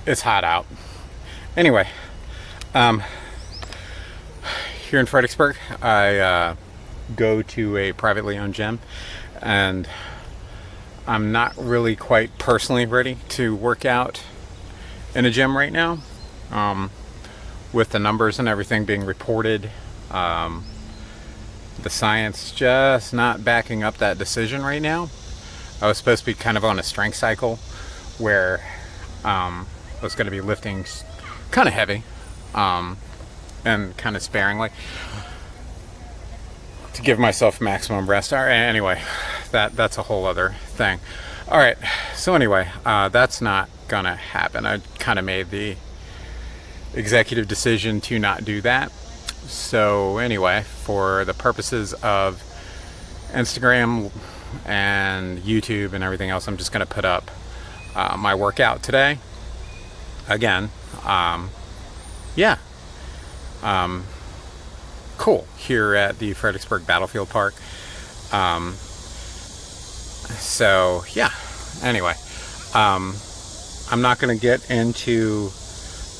It's hot out. Anyway, um, here in Fredericksburg, I go to a privately owned gym, and I'm not really quite personally ready to work out in a gym right now. Um, with the numbers and everything being reported, the science just not backing up that decision right now. I was supposed to be kind of on a strength cycle where I was going to be lifting kind of heavy and kind of sparingly to give myself maximum rest. All right, anyway, that's a whole other thing. All right, so anyway, that's not going to happen. I kind of made the executive decision to not do that. So anyway, for the purposes of Instagram and YouTube and everything else, I'm just going to put up my workout today. Again, yeah, cool, here at the Fredericksburg Battlefield Park. So yeah, anyway, I'm not going to get into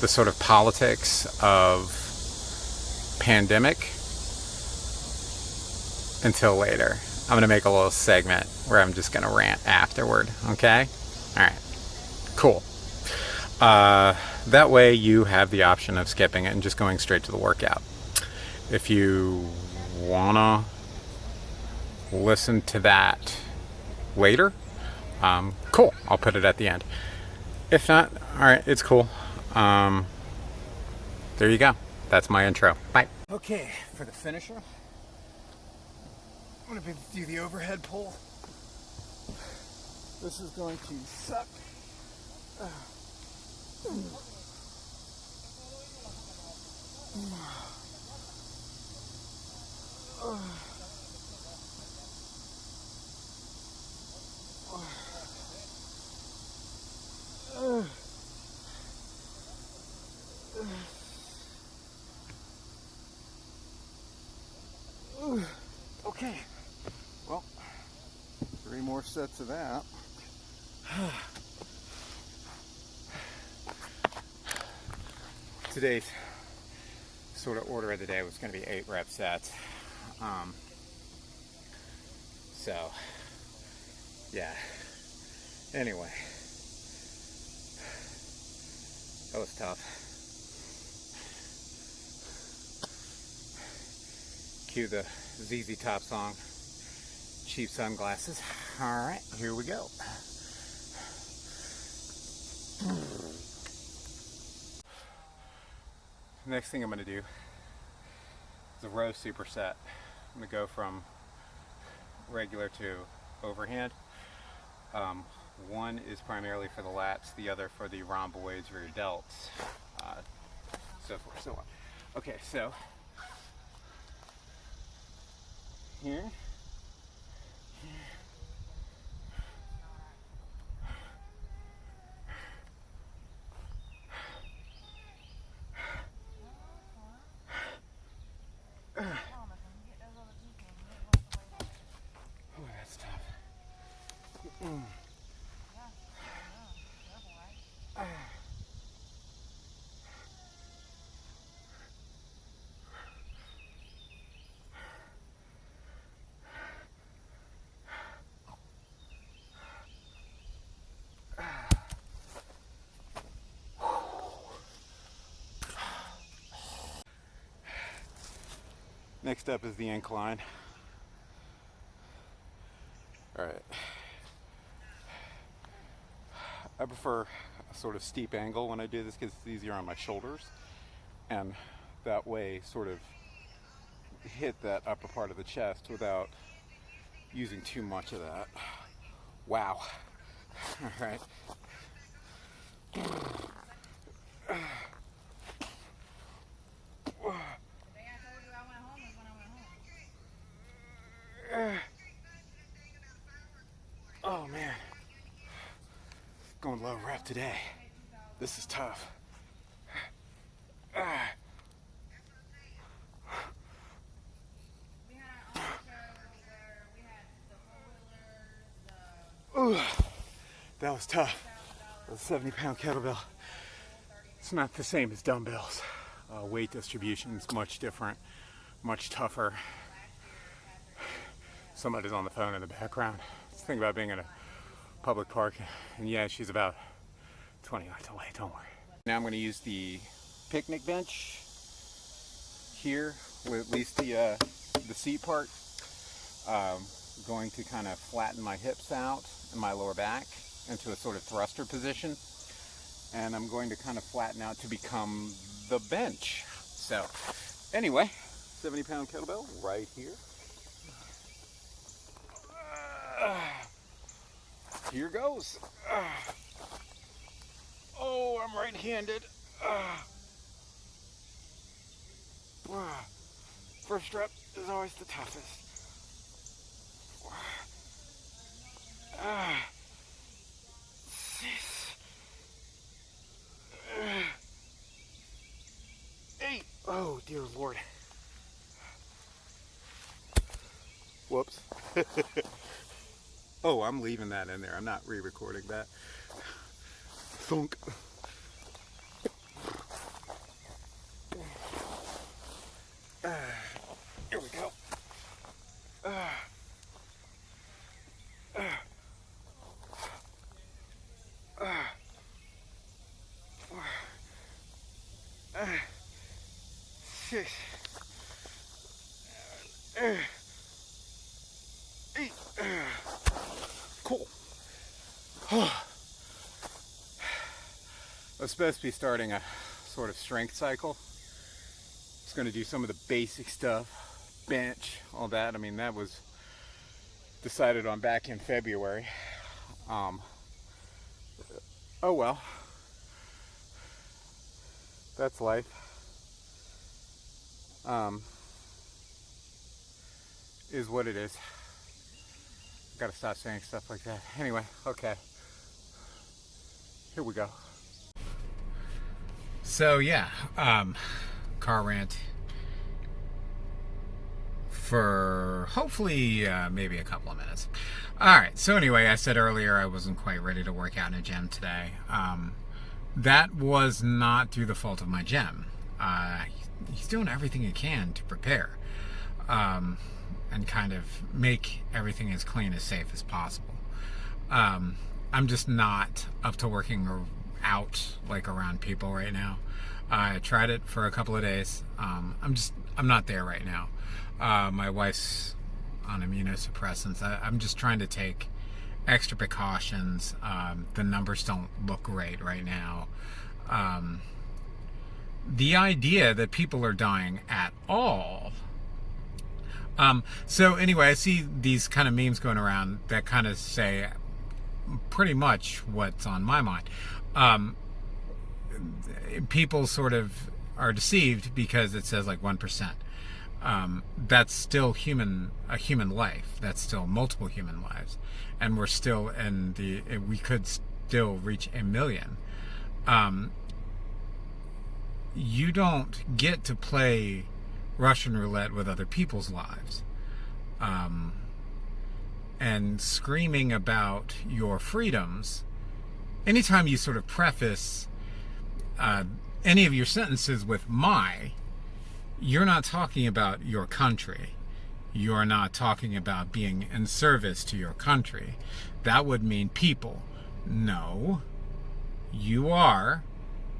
the sort of politics of pandemic until later. I'm going to make a little segment where I'm just going to rant afterward, okay? All right, cool. That way you have the option of skipping it and just going straight to the workout. If you want to listen to that later, cool, I'll put it at the end. If not, all right, it's cool. There you go. That's my intro. Bye. Okay, for the finisher, I'm going to do the overhead pull. This is going to suck. Okay, well, 3 more sets of that. Today's sort of order of the day was going to be 8 rep sets. So, yeah. Anyway, that was tough. Cue the ZZ Top song, Cheap Sunglasses. All right, here we go. Next thing I'm going to do is a row superset. I'm going to go from regular to overhand. One is primarily for the lats, the other for the rhomboids or your delts, so forth, so on. Okay, so here, oh, that's tough. Next up is the incline. All right. I prefer a sort of steep angle when I do this because it's easier on my shoulders, and that way sort of hit that upper part of the chest without using too much of that. Wow. All right. Oh man, going low rep today. This is tough. Ooh, that was tough. That was a 70-pound kettlebell. It's not the same as dumbbells. Weight distribution is much different, much tougher. Somebody's on the phone in the background. Just think about being in a public park, and yeah, she's about 20 yards away, don't worry. Now I'm going to use the picnic bench here with at least the seat part. Going to kind of flatten my hips out and my lower back into a sort of thruster position, and I'm going to kind of flatten out to become the bench. So anyway, 70-pound kettlebell right here. Here goes. Oh, I'm right-handed. First rep is always the toughest. 6, 8. Oh, dear Lord. Whoops. Oh, I'm leaving that in there. I'm not re-recording that. Thunk. Here we go. 6, 7, 8. Cool. I was supposed to be starting a sort of strength cycle. Just going to do some of the basic stuff, bench, all that. I mean, that was decided on back in February. Oh well, that's life. Is what it is. Gotta stop saying stuff like that. Anyway, okay. Here we go. So yeah, car rant for hopefully maybe a couple of minutes. Alright, so anyway, I said earlier I wasn't quite ready to work out in a gym today. That was not through the fault of my gym. He's doing everything he can to prepare. And kind of make everything as clean, as safe as possible. I'm just not up to working out like around people right now. I tried it for a couple of days. I'm not there right now. My wife's on immunosuppressants. I'm just trying to take extra precautions. The numbers don't look great right now. The idea that people are dying at all. So anyway, I see these kind of memes going around that kind of say pretty much what's on my mind. People sort of are deceived because it says like 1%. That's still a human life. That's still multiple human lives. And we're still we could still reach 1 million. You don't get to play Russian roulette with other people's lives. And screaming about your freedoms, anytime you sort of preface any of your sentences with you're not talking about your country. You're not talking about being in service to your country. That would mean people. No, you are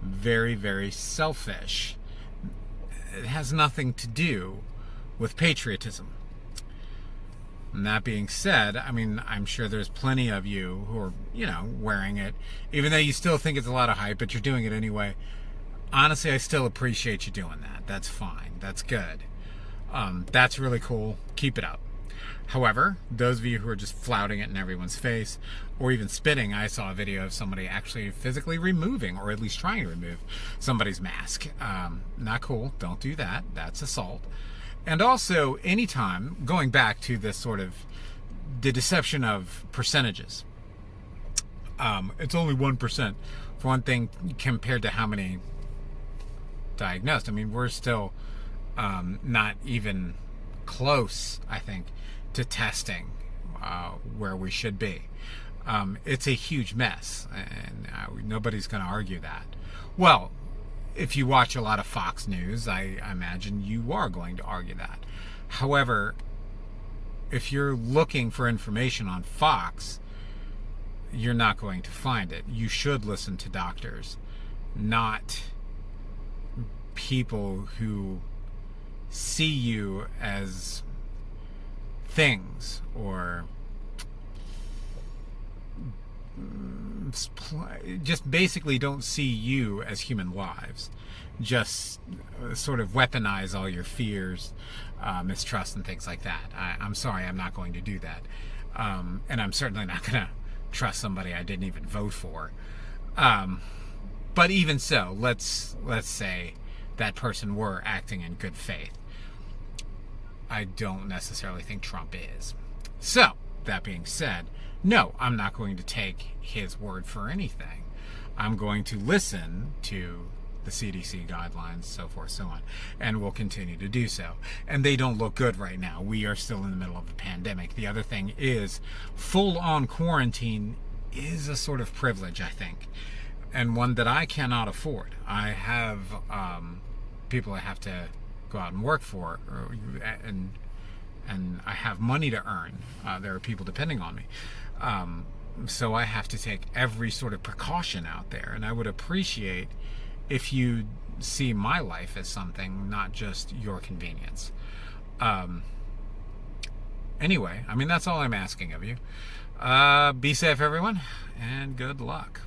very, very selfish. It has nothing to do with patriotism. And that being said, I mean, I'm sure there's plenty of you who are, wearing it, even though you still think it's a lot of hype, but you're doing it anyway. Honestly, I still appreciate you doing that. That's fine. That's good. That's really cool. Keep it up. However, those of you who are just flouting it in everyone's face, or even spitting, I saw a video of somebody actually physically removing, or at least trying to remove, somebody's mask. Not cool. Don't do that. That's assault. And also, anytime, going back to this sort of, the deception of percentages. It's only 1%, for one thing, compared to how many diagnosed. I mean, we're still not even close, I think, to testing where we should be. It's a huge mess, and nobody's going to argue that. Well, if you watch a lot of Fox News, I imagine you are going to argue that. However, if you're looking for information on Fox, you're not going to find it. You should listen to doctors, not people who see you as things, or just basically don't see you as human lives. Just sort of weaponize all your fears, mistrust, and things like that. I'm sorry, I'm not going to do that. And I'm certainly not going to trust somebody I didn't even vote for. But even so, let's say that person were acting in good faith. I don't necessarily think Trump is. So, that being said, no, I'm not going to take his word for anything. I'm going to listen to the CDC guidelines, so forth, so on, and will continue to do so. And they don't look good right now. We are still in the middle of a pandemic. The other thing is, full-on quarantine is a sort of privilege, I think, and one that I cannot afford. I have people I have to go out and work for, and I have money to earn. There are people depending on me. So I have to take every sort of precaution out there, and I would appreciate if you see my life as something, not just your convenience. Anyway, I mean, that's all I'm asking of you. Be safe, everyone, and good luck.